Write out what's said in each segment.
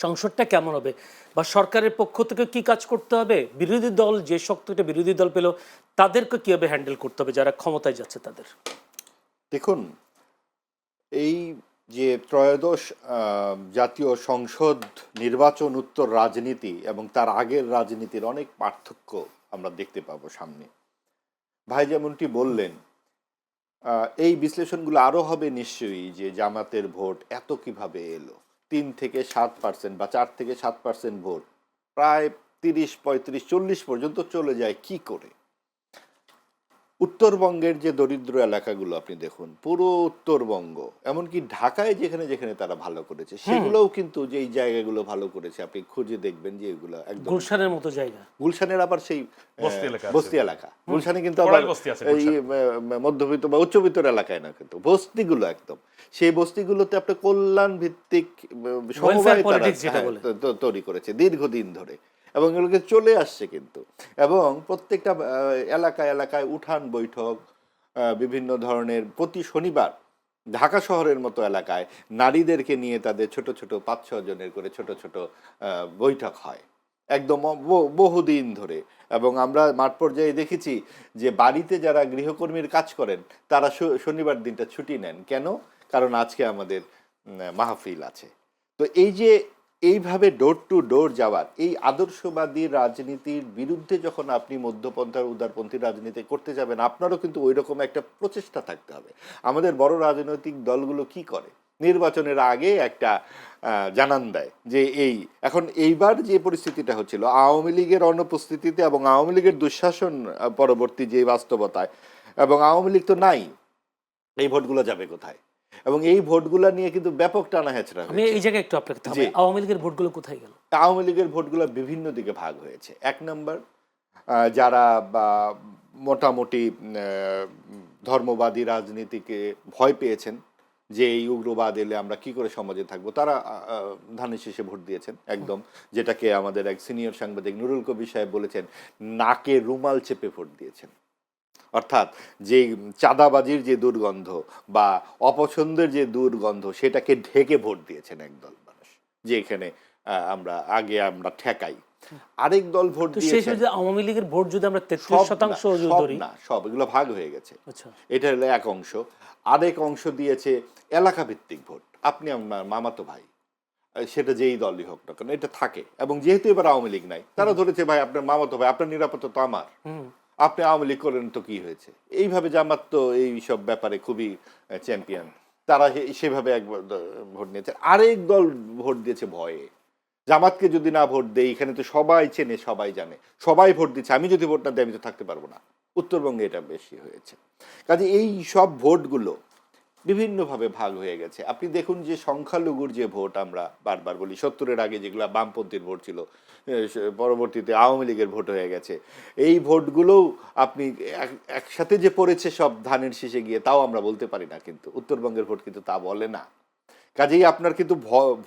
সংসদটা কেমন হবে বা সরকারের পক্ষ থেকে কি কাজ করতে হবে, বিরোধী দল যে শক্তিটা বিরোধী দল পেল তাদেরকে কিভাবে হ্যান্ডেল করতে হবে যারা ক্ষমতায় যাচ্ছে তাদের? দেখুন, এই যে ত্রয়োদশ জাতীয় সংসদ নির্বাচন উত্তর রাজনীতি এবং তার আগের রাজনীতির অনেক পার্থক্য আমরা দেখতে পাবো সামনে। ভাই যেমনটি বললেন, এই বিশ্লেষণগুলো আরও হবে নিশ্চয়ই যে জামাতের ভোট এত কিভাবে এলো, 3 থেকে 7% বা 4 থেকে 7% ভোট প্রায় 30, 35, 40 পর্যন্ত চলে যায় কি করে। উত্তরবঙ্গের যে দরিদ্র এলাকাগুলো আপনি দেখুন, পুরো উত্তরবঙ্গ, এমনকি ঢাকায় যেখানে যেখানে তারা ভালো করেছে সেগুলোও কিন্তু যেই জায়গাগুলো ভালো করেছে আপনি খুঁজে দেখবেন যে এগুলো একদম গুলশানের মতো জায়গা। গুলশানের আবার সেই বস্তি এলাকা, গুলশানে কিন্তু আবার এই মধ্যবিত্ত বা উচ্চবিত্ত এলাকায় না, কিন্তু বস্তিগুলো একদম সেই বস্তিগুলোতে আপনি কল্যাণ ভিত্তিক সমবায় তৈরি করেছে দীর্ঘদিন ধরে, এবং এগুলোকে চলে আসছে কিন্তু। এবং প্রত্যেকটা এলাকায় এলাকায় উঠান বৈঠক, বিভিন্ন ধরনের প্রতি শনিবার ঢাকা শহরের মতো এলাকায় নারীদেরকে নিয়ে তাদের ছোট ছোট 5-6 জনের করে ছোট ছোট বৈঠক হয় একদম বহুদিন ধরে। এবং আমরা মাঠ পর্যায়ে দেখেছি যে বাড়িতে যারা গৃহকর্মীর কাজ করেন তারা শনিবার দিনটা ছুটি নেন। কেন? কারণ আজকে আমাদের মাহফিল আছে। তো এই যে এইভাবে ডোর টু ডোর যাওয়ার এই আদর্শবাদী রাজনীতির বিরুদ্ধে যখন আপনি মধ্যপন্থার উদারপন্থী রাজনীতি করতে যাবেন, আপনারও কিন্তু ওই রকম একটা প্রচেষ্টা থাকতে হবে। আমাদের বড় রাজনৈতিক দলগুলো কি করে, নির্বাচনের আগে একটা জানান দেয় যে এখন এইবার যে পরিস্থিতিটা হচ্ছিল আওয়ামী লীগের অনুপস্থিতিতে এবং আওয়ামী লীগের দুঃশাসন পরবর্তী যে বাস্তবতায়, এবং আওয়ামী লীগ তো নাই, এই ভোটগুলো যাবে কোথায়? এবং এই ভোটগুলো নিয়ে কিন্তু ব্যাপক টানা হেঁচড়া আমি এই জায়গায় একটু আপনাকে থামাই, আওয়ামী লীগের ভোটগুলো কোথায় গেল? আওয়ামী লীগের ভোটগুলো বিভিন্ন দিকে ভাগ হয়েছে। 1 নম্বর, যারা মোটামুটি ধর্মবাদী রাজনীতিকে ভয় পেয়েছেন যে এই উগ্রবাদ এলে আমরা কি করে সমাজে থাকবো, তারা ধানের শীষে ভোট দিয়েছেন একদম, যেটাকে আমাদের এক সিনিয়র সাংবাদিক নুরুল কবির সাহেব বলেছেন নাকে রুমাল চেপে ভোট দিয়েছেন। অর্থাৎ যে চাঁদাবাজির যে দুর্গন্ধ বা অপছন্দের যে দুর্গন্ধ সেটাকে ঢেকে ভোট দিয়েছেন একদল মানুষ, যে এখানে আমরা ঠেকাই। আরেক দল ভোট দিয়েছে আওয়ামী লীগের ভোট যদি আমরা 33% ধরি না, সব এগুলো ভাগ হয়ে গেছে। এটা হলো এক অংশ। আরেক অংশ দিয়েছে এলাকা ভিত্তিক ভোট, আপনি আপনার মামাতো ভাই, সেটা যেই দলই হোক না কেন এটা থাকে। এবং যেহেতু এবার আওয়ামী লীগ নাই, তারা ধরেছে ভাই আপনার মামাতো ভাই, আপনার নিরাপত্তা তো আমার, আপনি আওয়ামী লীগ করেন তো কি হয়েছে। এইভাবে জামাত তো এই সব ব্যাপারে খুবই চ্যাম্পিয়ন, তারা সেভাবে এক ভোট নিয়েছে। আরেক দল ভোট দিয়েছে ভয়ে, জামাতকে যদি না ভোট দেয়, এখানে তো সবাই চেনে সবাই জানে, সবাই ভোট দিচ্ছে, আমি যদি ভোট না দিই আমি তো থাকতে পারবো না। উত্তরবঙ্গে এটা বেশি হয়েছে। কাজে এই সব ভোটগুলো বিভিন্নভাবে ভাগ হয়ে গেছে। আপনি দেখুন যে সংখ্যালঘুর যে ভোট, আমরা বারবার বলি 70-এর আগে যেগুলো বামপন্থীর ভোট ছিল, পরবর্তীতে আওয়ামী লীগের ভোট হয়ে গেছে, এই ভোটগুলোও আপনি একসাথে যে পড়েছে সব ধানের শীষে গিয়ে, তাও আমরা বলতে পারি না, কিন্তু উত্তরবঙ্গের ভোট কিন্তু তা বলে না। কাজেই আপনার কিন্তু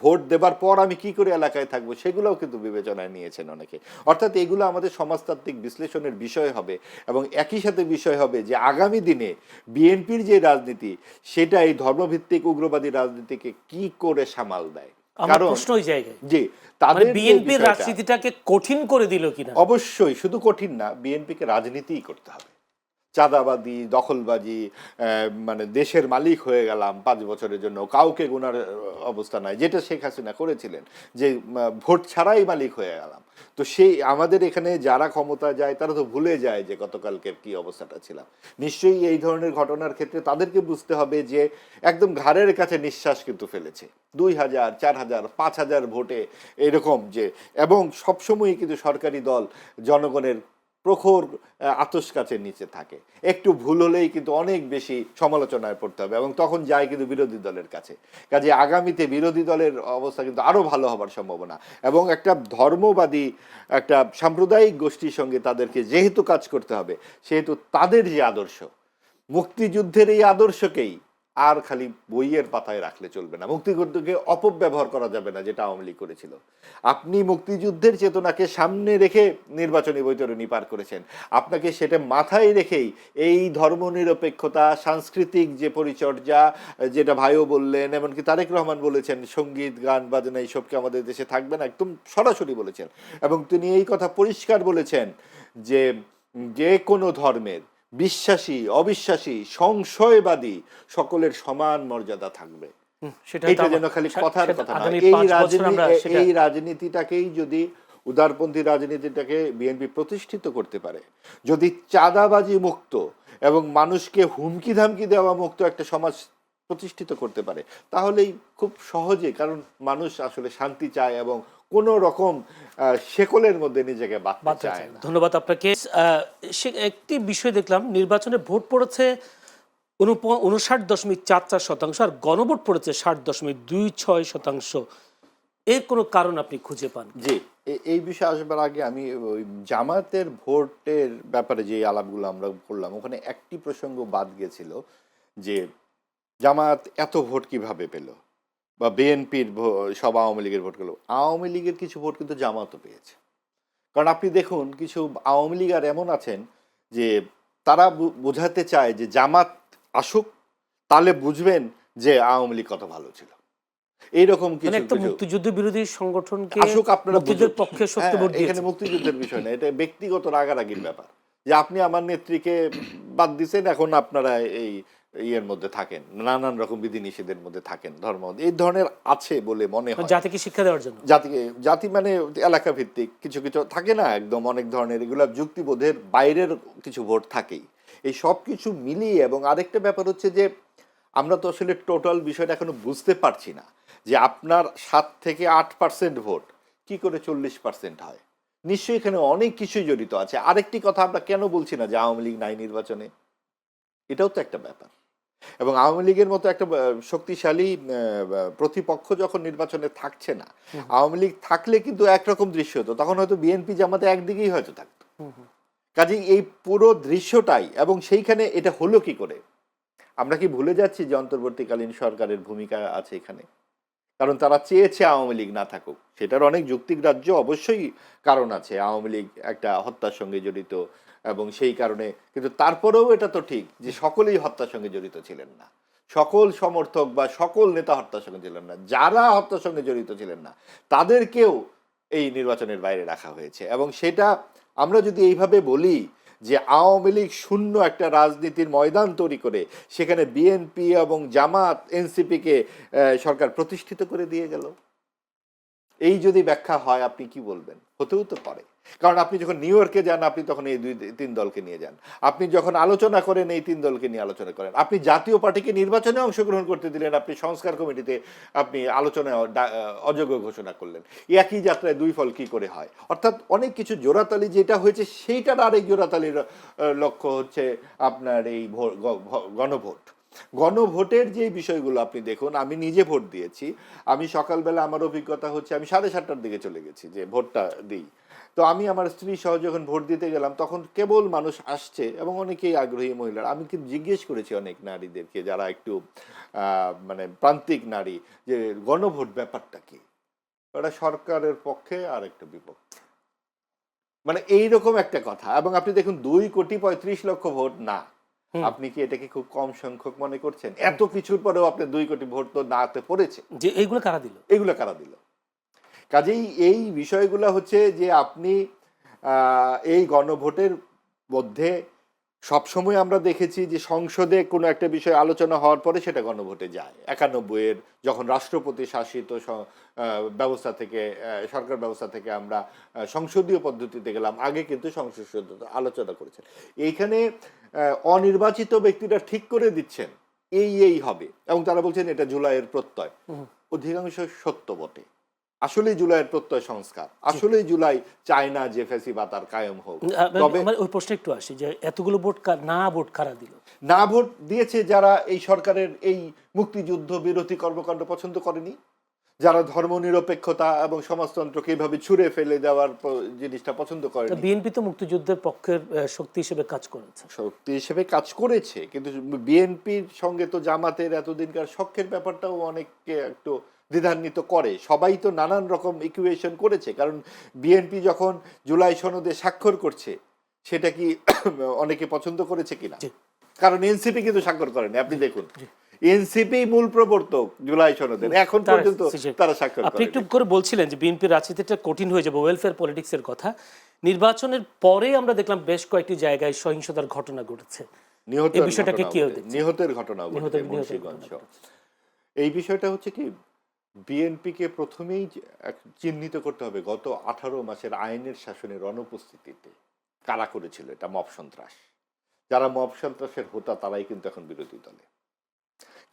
ভোট দেবার পর আমি কি করে এলাকায় থাকবো সেগুলোও কিন্তু বিবেচনায় নিয়েছেন অনেকে। অর্থাৎ এগুলো আমাদের সমাজতাত্ত্বিক বিশ্লেষণের বিষয় হবে, এবং একই সাথে বিষয় হবে যে আগামী দিনে বিএনপির যে রাজনীতি সেটা এই ধর্মভিত্তিক উগ্রবাদী রাজনীতিকে কি করে সামাল দেয়। কারণ প্রশ্ন ওই জায়গায় জি, তাদের বিএনপির রাজনীতিটাকে কঠিন করে দিল কিনা। অবশ্যই, শুধু কঠিন না, বিএনপিকে রাজনীতিই করতে হবে। চাঁদাবাজি, দখলবাজি, মানে দেশের মালিক হয়ে গেলাম 5 বছরের জন্য, কাউকে গুনার অবস্থা নাই, যেটা শেখ হাসিনা করেছিলেন, যে ভোট ছাড়াই মালিক হয়ে গেলাম। তো সেই আমাদের এখানে যারা ক্ষমতা যায় তারা তো ভুলে যায় যে গতকালকের কি অবস্থাটা ছিলাম। নিশ্চয়ই এই ধরনের ঘটনার ক্ষেত্রে তাদেরকে বুঝতে হবে যে একদম ঘাড়ের কাছে নিঃশ্বাস কিন্তু ফেলেছে 2000, 4000, 5000 ভোটে এরকম যে, এবং সবসময়ই কিন্তু সরকারি দল জনগণের প্রখর আতস কাছের নিচে থাকে। একটু ভুল হলেই কিন্তু অনেক বেশি সমালোচনায় পড়তে হবে, এবং তখন যায় কিন্তু বিরোধী দলের কাছে। কাজে আগামীতে বিরোধী দলের অবস্থা কিন্তু আরও ভালো হবার সম্ভাবনা। এবং একটা ধর্মবাদী একটা সাম্প্রদায়িক গোষ্ঠীর সঙ্গে তাদেরকে যেহেতু কাজ করতে হবে, সেহেতু তাদের যে আদর্শ, মুক্তিযুদ্ধের এই আদর্শকেই আর খালি বইয়ের পাতায় রাখলে চলবে না, মুক্তিযুদ্ধকে অপব্যবহার করা যাবে না যেটা আওয়ামী লীগ করেছিল। আপনি মুক্তিযুদ্ধের চেতনাকে সামনে রেখে নির্বাচনী বৈতরণী পার করেছেন, আপনাকে সেটা মাথায় রেখেই এই ধর্মনিরপেক্ষতা, সাংস্কৃতিক যে পরিচর্যা, যেটা ভাইও বললেন, এমনকি তারেক রহমান বলেছেন সঙ্গীত গান বাজনা এইসবকে আমাদের দেশে থাকবে না, একদম সরাসরি বলেছেন। এবং তিনি এই কথা পরিষ্কার বলেছেন যে যে কোনো ধর্মের বিশ্বাসী অবিশ্বাসী সংশয়বাদী সকলের সমান মর্যাদা থাকবে। এটা যেন খালি কথার কথা না, এই রাজনীতিটাকেই যদি উদারপন্থী রাজনীতিটাকে বিএনপি প্রতিষ্ঠিত করতে পারে, যদি চাঁদাবাজি মুক্ত এবং মানুষকে হুমকি ধামকি দেওয়া মুক্ত একটা সমাজ প্রতিষ্ঠিত করতে পারে, তাহলেই খুব সহজে, কারণ মানুষ আসলে শান্তি চায় এবং কোন রকম শেকলের মধ্যে নিজেকে বাঁধতে চায় না। ধন্যবাদ আপনাকে। একটি বিষয় দেখলাম, নির্বাচনে ভোট পড়েছে 59.44%, আর গণভোট পড়েছে 60.26%। এর কোনো কারণ আপনি খুঁজে পান? জি, এই বিষয়ে আসবার আগে আমি ওই জামাতের ভোটের ব্যাপারে যে আলাপগুলো আমরা করলাম, ওখানে একটি প্রসঙ্গ বাদ গেছিল যে জামাত এত ভোট কিভাবে পেল, বা বিএনপির সব আওয়ামী লীগের ভোট গুলো, আওয়ামী লীগের কিছু ভোট কিন্তু জামাতও পেয়েছে। কারণ আপনি দেখুন, কিছু আওয়ামী লীগ আর এমন আছেন যে তারা বোঝাতে চায় যে জামাত আসুক, তাহলে বুঝবেন যে আওয়ামী লীগ কত ভালো ছিল। এইরকম কিছু মুক্তিযুদ্ধ বিরোধী সংগঠনকে আসুক, আপনারা মুক্তিযুদ্ধের পক্ষে শক্তি ভোট দিয়েছেন। এখানে মুক্তিযুদ্ধের বিষয় না, এটা ব্যক্তিগত রাগারাগির ব্যাপার, যে আপনি আমার নেত্রীকে বাদ দিচ্ছেন, এখন আপনারা এই ইয়ের মধ্যে থাকেন, নানান রকম বিধিনিষেধের মধ্যে থাকেন, ধর্ম এই ধরনের আছে বলে মনে হয়। জাতিকে শিক্ষা দেওয়ার জন্য, জাতি মানে এলাকা ভিত্তিক কিছু কিছু থাকে না, একদম অনেক ধরনের, এগুলো যুক্তিবোধের বাইরের কিছু ভোট থাকেই। এই সব কিছু মিলিয়ে, এবং আরেকটা ব্যাপার হচ্ছে যে আমরা তো আসলে টোটাল বিষয়টা এখনো বুঝতে পারছি না, যে আপনার 7 থেকে 8% ভোট কি করে 40% হয়। নিশ্চয়ই এখানে অনেক কিছুই জড়িত আছে। আরেকটি কথা আমরা কেন বলছি না যে আওয়ামী লীগ নাই নির্বাচনে, এটাও তো একটা ব্যাপার। এবং আওয়ামী লীগের মতো একটা শক্তিশালী প্রতিপক্ষ যখন নির্বাচনে থাকছে না, আওয়ামী লীগ থাকলে কিন্তু একরকম দৃশ্য হতো, তখন হয়তো বিএনপি জামাতে একদিকেই হয়তো থাকতো। কাজেই এই পুরো দৃশ্যটাই, এবং সেইখানে এটা হলো কি করে, আমরা কি ভুলে যাচ্ছি যে অন্তর্বর্তীকালীন সরকারের ভূমিকা আছে এখানে? কারণ তারা চেয়েছে আওয়ামী লীগ না থাকুক, সেটার অনেক যুক্তিগ্রাহ্য অবশ্যই কারণ আছে, আওয়ামী লীগ একটা হত্যার সঙ্গে জড়িত, এবং সেই কারণে, কিন্তু তারপরেও এটা তো ঠিক যে সকলেই হত্যার সঙ্গে জড়িত ছিলেন না, সকল সমর্থক বা সকল নেতা হত্যার সঙ্গে ছিলেন না, যারা হত্যার সঙ্গে জড়িত ছিলেন না তাদেরকেও এই নির্বাচনের বাইরে রাখা হয়েছে। এবং সেটা আমরা যদি এইভাবে বলি যে আওয়ামী লীগ শূন্য একটা রাজনীতির ময়দান তৈরি করে সেখানে বিএনপি এবং জামাত এনসিপিকে সরকার প্রতিষ্ঠিত করে দিয়ে গেল, এই যদি ব্যাখ্যা হয় আপনি কি বলবেন? হতেও তো পারে, কারণ আপনি যখন নিউ ইয়র্কে যান আপনি তখন এই 2-3 দলকে নিয়ে যান, আপনি যখন আলোচনা করেন এই 3 দলকে নিয়ে আলোচনা করেন, আপনি জাতীয় পার্টিকে নির্বাচনে অংশগ্রহণ করতে দিলেন, আপনি সংস্কার কমিটিতে আপনি আলোচনায় অযোগ্য ঘোষণা করলেন, একই যাত্রায় 2 ফল কি করে হয়? অর্থাৎ অনেক কিছু জোড়াতালি যেটা হয়েছে সেইটার আরেক জোড়াতালির লক্ষ্য হচ্ছে আপনার এই গণভোট। গণভোটের যে বিষয়গুলো আপনি দেখুন, আমি নিজে ভোট দিয়েছি, আমি সকালবেলা আমার অভিজ্ঞতা হচ্ছে আমি 7:30টার দিকে চলে গেছি যে ভোটটা দিই। তো আমি আমার স্ত্রী সহ যখন ভোট দিতে গেলাম তখন কেবল মানুষ আসছে এবং অনেকেই আগ্রহী মহিলারা। আমি কিন্তু জিজ্ঞেস করেছি অনেক নারীদেরকে যারা একটু মানে প্রান্তিক নারী, যে গণভোট ব্যাপারটা কি? ওরা সরকারের পক্ষে আর একটা বিপক্ষে, মানে এইরকম একটা কথা। এবং আপনি দেখুন 2,35,00,000 ভোট না, আপনি কি এটাকে খুব কম সংখ্যক মনে করছেন? এত কিছুর পরেও আপনি 2 কোটি ভোট তো নাতে পড়েছে, যে এইগুলো কারা দিল? এগুলো কারা দিল? কাজেই এই বিষয়গুলো হচ্ছে যে আপনি এই গণভোটের মধ্যে সবসময় আমরা দেখেছি যে সংসদে কোনো একটা বিষয় আলোচনা হওয়ার পরে সেটা গণভোটে যায়। 91-এর যখন রাষ্ট্রপতি শাসিত ব্যবস্থা থেকে, সরকার ব্যবস্থা থেকে আমরা সংসদীয় পদ্ধতিতে গেলাম, আগে কিন্তু সংসদ আলোচনা করেছেন। এইখানে অনির্বাচিত ব্যক্তিরা ঠিক করে দিচ্ছেন এই হবে, এবং তারা বলছেন এটা জুলাইয়ের প্রত্যয়। অধিকাংশ সত্য বটে, আসলেই জুলাইয়ের প্রত্যয় সংস্কার, আসলেই জুলাই চায় না যে ফ্যাসিবাদ আর কায়েম হোক। তবে ওই প্রশ্নে একটু আসি যে এতগুলো ভোট না ভোট কারা দিল? না ভোট দিয়েছে যারা এই সরকারের এই মুক্তিযুদ্ধ বিরোধী কর্মকাণ্ড পছন্দ করেনি, যারা ধর্মনিরপেক্ষতা এবং সমাজতন্ত্রকে এইভাবে ছুঁড়ে ফেলে দেওয়ার জিনিসটা পছন্দ করে। বিএনপি তো মুক্তিযুদ্ধের পক্ষের শক্তি হিসেবে কাজ করেছে, শক্তি হিসেবে কাজ করেছে, কিন্তু বিএনপির সঙ্গে তো জামাতের এতদিনকার শখের ব্যাপারটাও অনেককে একটু দ্বিধান্বিত করে। সবাই তো নানান রকম ইকুয়েশন করেছে, কারণ বিএনপি যখন জুলাই সনদে স্বাক্ষর করছে সেটা কি অনেকে পছন্দ করেছে কিনা, কারণ এনসিপি কিন্তু স্বাক্ষর করেনি। আপনি দেখুন, এনসিপি মূল প্রবর্তক জুলাই সনদের, এখন পর্যন্ত তারা স্বাক্ষর করেনি। আপনি একটু করে বলছিলেন যে বিএনপির রাজনীতিটা কঠিন হয়ে যাবে, ওয়েলফেয়ার পলিটিক্সের কথা। নির্বাচনের পরে আমরা দেখলাম বেশ কয়েকটি জায়গায় সহিংসতার ঘটনা ঘটেছে, এই বিষয়টাকে কি নিহতের ঘটনা মুন্সিগঞ্জ। এই বিষয়টা হচ্ছে কি, বিএনপিকে প্রথমেই চিহ্নিত করতে হবে গত 18 মাসের আইনের শাসনের অনুপস্থিতিতে কারা করেছিল এটা মব সন্ত্রাস। যারা মব সন্ত্রাসের হোতা তারাই কিন্তু এখন বিরোধী দলে।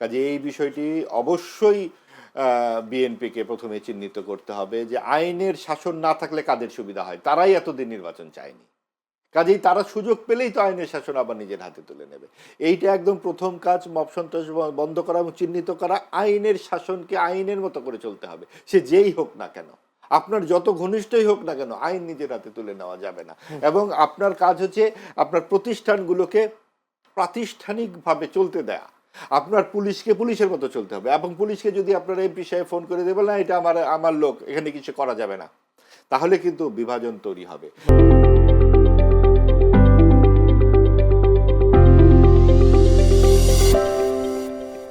কাজে এই বিষয়টি অবশ্যই বিএনপিকে প্রথমে চিহ্নিত করতে হবে যে আইনের শাসন না থাকলে কাদের সুবিধা হয়, তারাই এতদিন নির্বাচন চায়নি। কাজেই তারা সুযোগ পেলেই তো আইনের শাসন আবার নিজের হাতে তুলে নেবে। এইটা একদম প্রথম কাজ, মব সন্ত্রাস বন্ধ করা এবং চিহ্নিত করা। আইনের শাসনকে আইনের মতো করে চলতে হবে, সে যেই হোক না কেন, আপনার যত ঘনিষ্ঠই হোক না কেন, আইন নিজের হাতে তুলে নেওয়া যাবে না। এবং আপনার কাজ হচ্ছে আপনার প্রতিষ্ঠানগুলোকে প্রাতিষ্ঠানিকভাবে চলতে দেয়া। আপনার পুলিশকে পুলিশের মতো চলতে হবে, এবং পুলিশকে যদি আপনার এমপি সাহেব ফোন করে দেবেন না এটা আমার লোক, এখানে কিছু করা যাবে না, তাহলে কিন্তু বিভাজন তৈরি হবে।